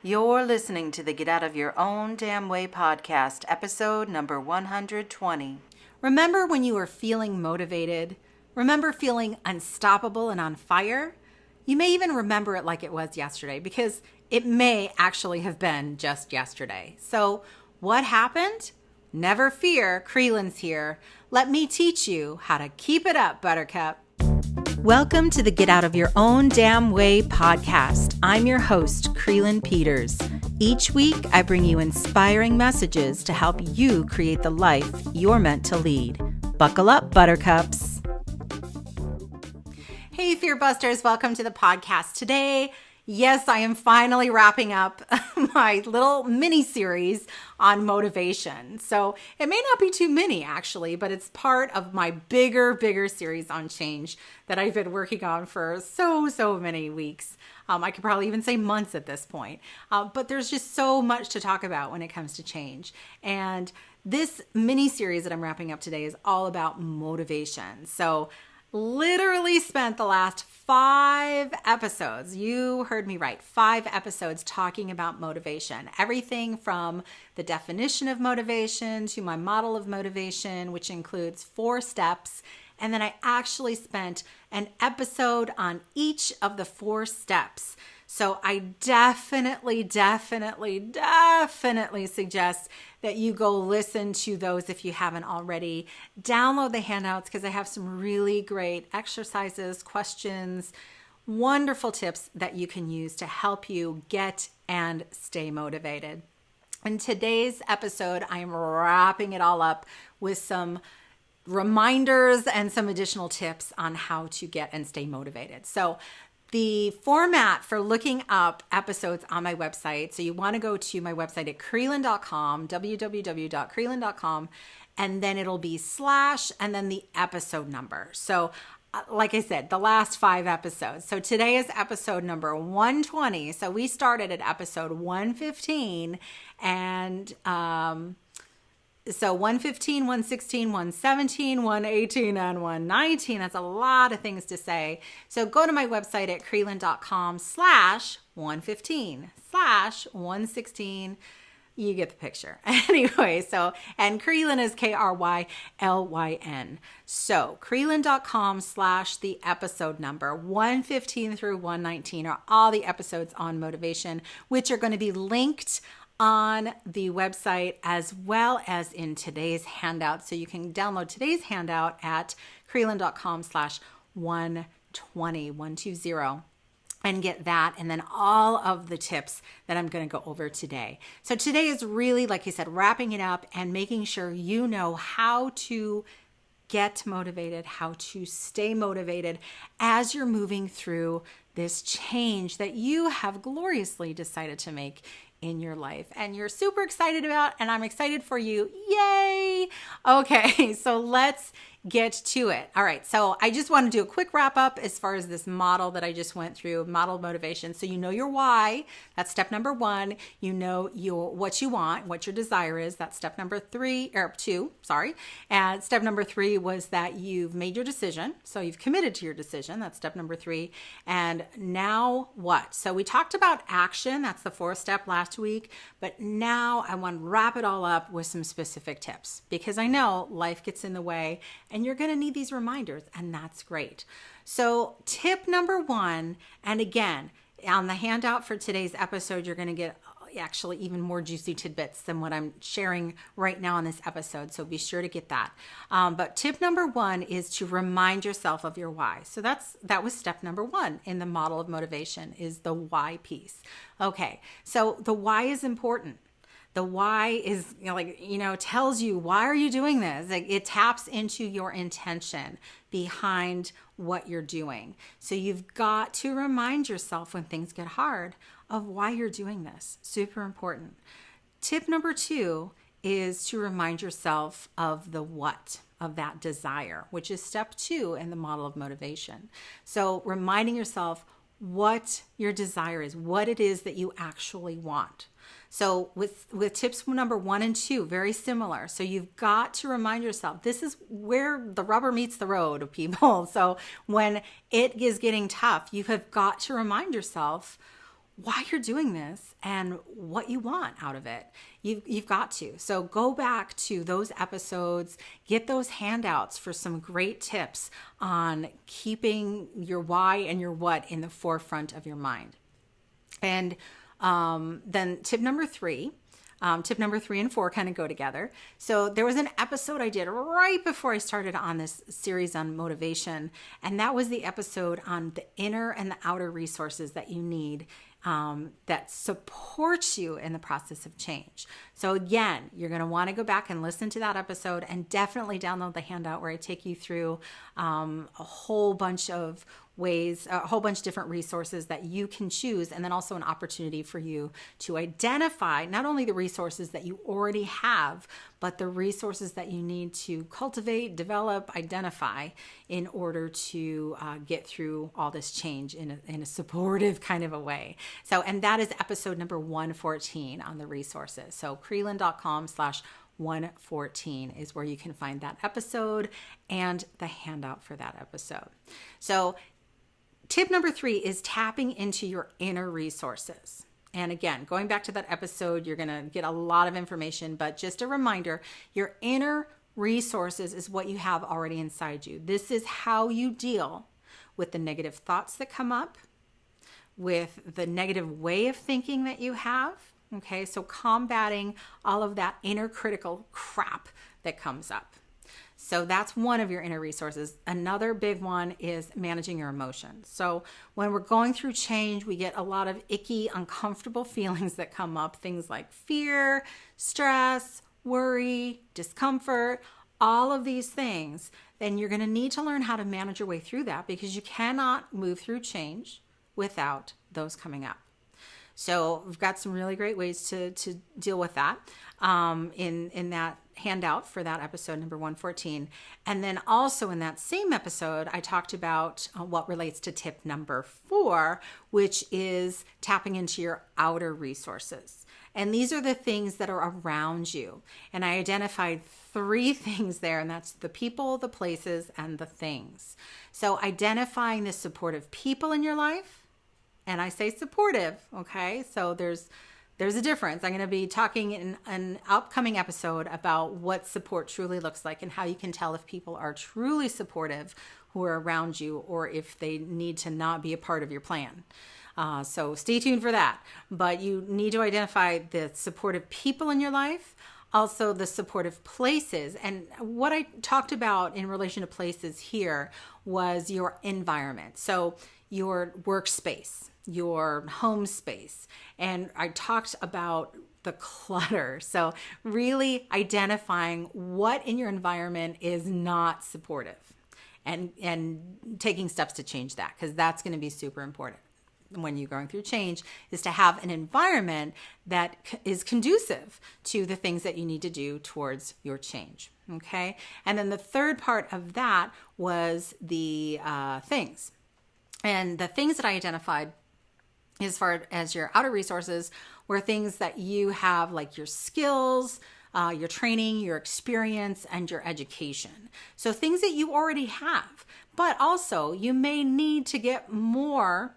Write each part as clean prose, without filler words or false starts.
You're listening to the Get Out of Your Own Damn Way podcast, episode number 120. Remember when you were feeling motivated? Remember feeling unstoppable and on fire? You may even remember it like it was yesterday because it may actually have been just yesterday. So what happened? Never fear, Krylyn's here. Let me teach you how to keep it up, Buttercup. Welcome to the Get Out of Your Own Damn Way podcast. I'm your host, Krylyn Peters. Each week, I bring you inspiring messages to help you create the life you're meant to lead. Buckle up, Buttercups. Hey, Fear Busters, welcome to the podcast. Today, yes, I am finally wrapping up my little mini series on motivation. So it may not be too many actually, but it's part of my bigger series on change that I've been working on for so many weeks. I could probably even say months at this point. But there's just so much to talk about when it comes to change. And this mini series that I'm wrapping up today is all about motivation. So literally spent the last 5 episodes, you heard me right, 5 episodes talking about motivation. Everything from the definition of motivation to my model of motivation, which includes 4 steps. And then I actually spent an episode on each of the 4 steps. So I definitely suggest that you go listen to those if you haven't already. Download the handouts because I have some really great exercises, questions, wonderful tips that you can use to help you get and stay motivated. In today's episode, I am wrapping it all up with some reminders and some additional tips on how to get and stay motivated. So the format for looking up episodes on my website, so you want to go to my website at Krylyn.com, www.Krylyn.com, and then it'll be / and then the episode number. So like I said, the last 5 episodes. So today is episode number 120. So we started at episode 115 and so 115, 116, 117, 118, and 119. That's a lot of things to say. So go to my website at Krylyn.com /115 /116. You get the picture. Anyway, so, and Krylyn is Krylyn. So Krylyn.com / the episode number 115 through 119 are all the episodes on motivation, which are going to be linked on the website as well as in today's handout. So you can download today's handout at Krylyn.com /120 and get that, and then all of the tips that I'm going to go over today. So today is really, like I said, wrapping it up and making sure you know how to get motivated, how to stay motivated as you're moving through this change that you have gloriously decided to make in your life and you're super excited about, and I'm excited for you. Yay! Okay, so let's get to it. All right, so I just want to do a quick wrap up as far as this model that I just went through, model motivation. So you know your why, that's step number 1. You know what you want, what your desire is, that's step number 2, sorry. And step number 3 was that you've made your decision. So you've committed to your decision, that's step number 3. And now what? So we talked about action, that's the 4th step last week, but now I want to wrap it all up with some specific tips because I know life gets in the way and you're going to need these reminders, and that's great. So tip number 1, and again, on the handout for today's episode, you're going to get actually even more juicy tidbits than what I'm sharing right now on this episode. So be sure to get that. But tip number 1 is to remind yourself of your why. So that was step number 1 in the model of motivation, is the why piece. Okay, so the why is important. The why is, tells you, why are you doing this? Like, it taps into your intention behind what you're doing. So you've got to remind yourself when things get hard of why you're doing this. Super important. Tip number 2 is to remind yourself of the what, of that desire, which is step 2 in the model of motivation. So reminding yourself what your desire is, what it is that you actually want. So with tips number 1 and 2, very similar. So you've got to remind yourself, this is where the rubber meets the road, people. So when it is getting tough, you have got to remind yourself why you're doing this and what you want out of it. You've got to. So go back to those episodes, get those handouts for some great tips on keeping your why and your what in the forefront of your mind. And then tip number 3. Tip number 3 and 4 kind of go together. So there was an episode I did right before I started on this series on motivation, and that was the episode on the inner and the outer resources that you need that supports you in the process of change. So again, you're going to want to go back and listen to that episode, and definitely download the handout where I take you through a whole bunch of ways, a whole bunch of different resources that you can choose, and then also an opportunity for you to identify not only the resources that you already have, but the resources that you need to cultivate, develop, identify in order to get through all this change in a supportive kind of a way. So, and that is episode number 114 on the resources. So krylyn.com/114 is where you can find that episode and the handout for that episode. So tip number 3 is tapping into your inner resources. And again, going back to that episode, you're going to get a lot of information, but just a reminder, your inner resources is what you have already inside you. This is how you deal with the negative thoughts that come up, with the negative way of thinking that you have. Okay, so combating all of that inner critical crap that comes up. So that's one of your inner resources. Another big one is managing your emotions. So when we're going through change, we get a lot of icky, uncomfortable feelings that come up. Things like fear, stress, worry, discomfort, all of these things. Then you're going to need to learn how to manage your way through that, because you cannot move through change without those coming up. So we've got some really great ways to deal with that in that handout for that episode number 114. And then also in that same episode, I talked about what relates to tip number 4, which is tapping into your outer resources. And these are the things that are around you. And I identified 3 things there, and that's the people, the places, and the things. So identifying the supportive people in your life. And I say supportive, okay? So there's a difference. I'm going to be talking in an upcoming episode about what support truly looks like and how you can tell if people are truly supportive who are around you, or if they need to not be a part of your plan. So stay tuned for that. But you need to identify the supportive people in your life, also the supportive places. And what I talked about in relation to places here was your environment. So your workspace, your home space. And I talked about the clutter. So really identifying what in your environment is not supportive, and taking steps to change that, because that's going to be super important when you're going through change, is to have an environment that is conducive to the things that you need to do towards your change. Okay. And then the third part of that was the things. And the things that I identified as far as your outer resources were things that you have, like your skills, your training, your experience, and your education. So things that you already have, but also you may need to get more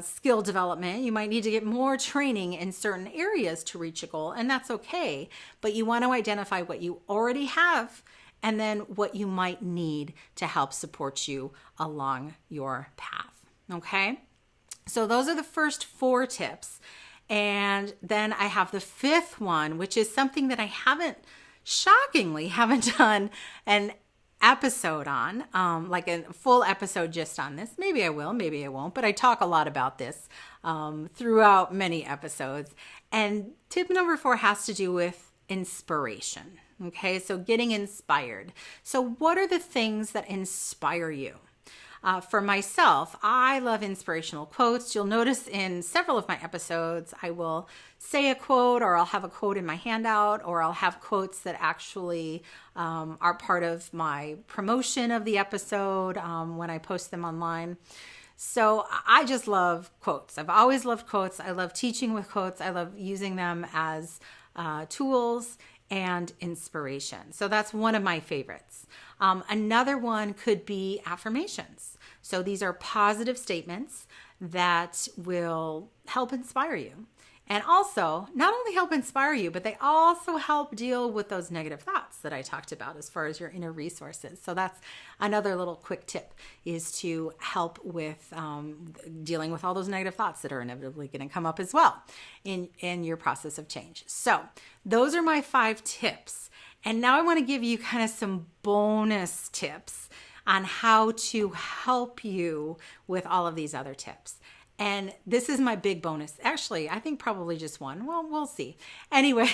skill development. You might need to get more training in certain areas to reach a goal, and that's okay. But you want to identify what you already have, and then what you might need to help support you along your path. Okay? So those are the first 4 tips. And then I have the 5th one, which is something that I shockingly haven't done an episode on, like a full episode just on this. Maybe I will, maybe I won't, but I talk a lot about this throughout many episodes. And tip number 4 has to do with inspiration. Okay, so getting inspired. So what are the things that inspire you? For myself, I love inspirational quotes. You'll notice in several of my episodes, I will say a quote, or I'll have a quote in my handout, or I'll have quotes that actually are part of my promotion of the episode when I post them online. So I just love quotes. I've always loved quotes. I love teaching with quotes. I love using them as tools and inspiration. So that's one of my favorites. Another one could be affirmations. So these are positive statements that will help inspire you. And also, not only help inspire you, but they also help deal with those negative thoughts that I talked about as far as your inner resources. So that's another little quick tip, is to help with dealing with all those negative thoughts that are inevitably going to come up as well in your process of change. So those are my 5 tips. And now I want to give you kind of some bonus tips on how to help you with all of these other tips. And this is my big bonus. Actually, I think probably just one. Well, we'll see. Anyway,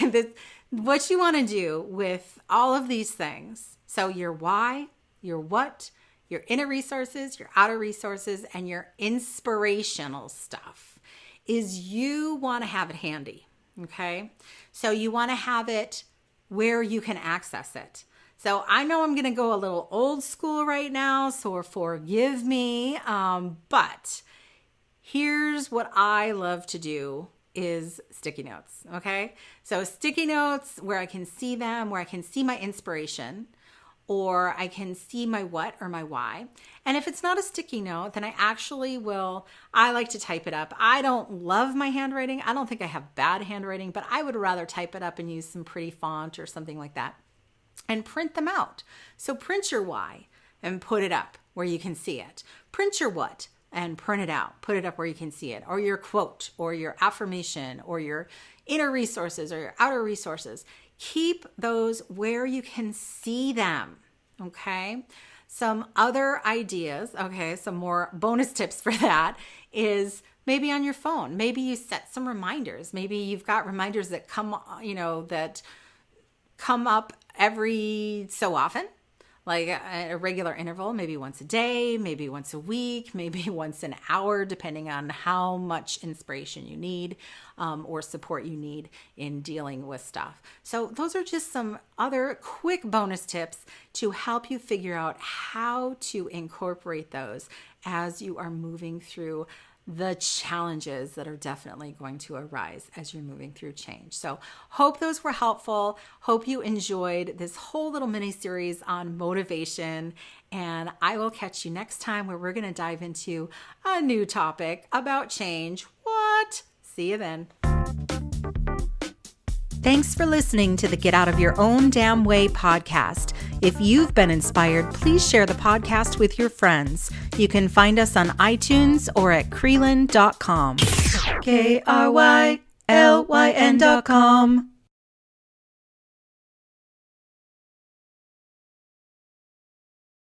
what you want to do with all of these things, so your why, your what, your inner resources, your outer resources, and your inspirational stuff, is you want to have it handy, okay? So you want to have it where you can access it. So I know I'm going to go a little old school right now, so forgive me, but here's what I love to do is sticky notes, okay? So sticky notes where I can see them, where I can see my inspiration, or I can see my what or my why. And if it's not a sticky note, then I like to type it up. I don't love my handwriting. I don't think I have bad handwriting, but I would rather type it up and use some pretty font or something like that and print them out. So print your why and put it up where you can see it. Print your what and print it out. Put it up where you can see it, or your quote, or your affirmation, or your inner resources, or your outer resources. Keep those where you can see them, okay? Some other ideas, okay, some more bonus tips for that is maybe on your phone. Maybe you set some reminders. Maybe you've got reminders that come up every so often, like a regular interval, maybe once a day, maybe once a week, maybe once an hour, depending on how much inspiration you need or support you need in dealing with stuff. So those are just some other quick bonus tips to help you figure out how to incorporate those as you are moving through the challenges that are definitely going to arise as you're moving through change. So hope those were helpful. Hope you enjoyed this whole little mini series on motivation. And I will catch you next time, where we're going to dive into a new topic about change. What? See you then. Thanks for listening to the Get Out of Your Own Damn Way podcast. If you've been inspired, please share the podcast with your friends. You can find us on iTunes or at Krylyn.com. KRYLYN.com.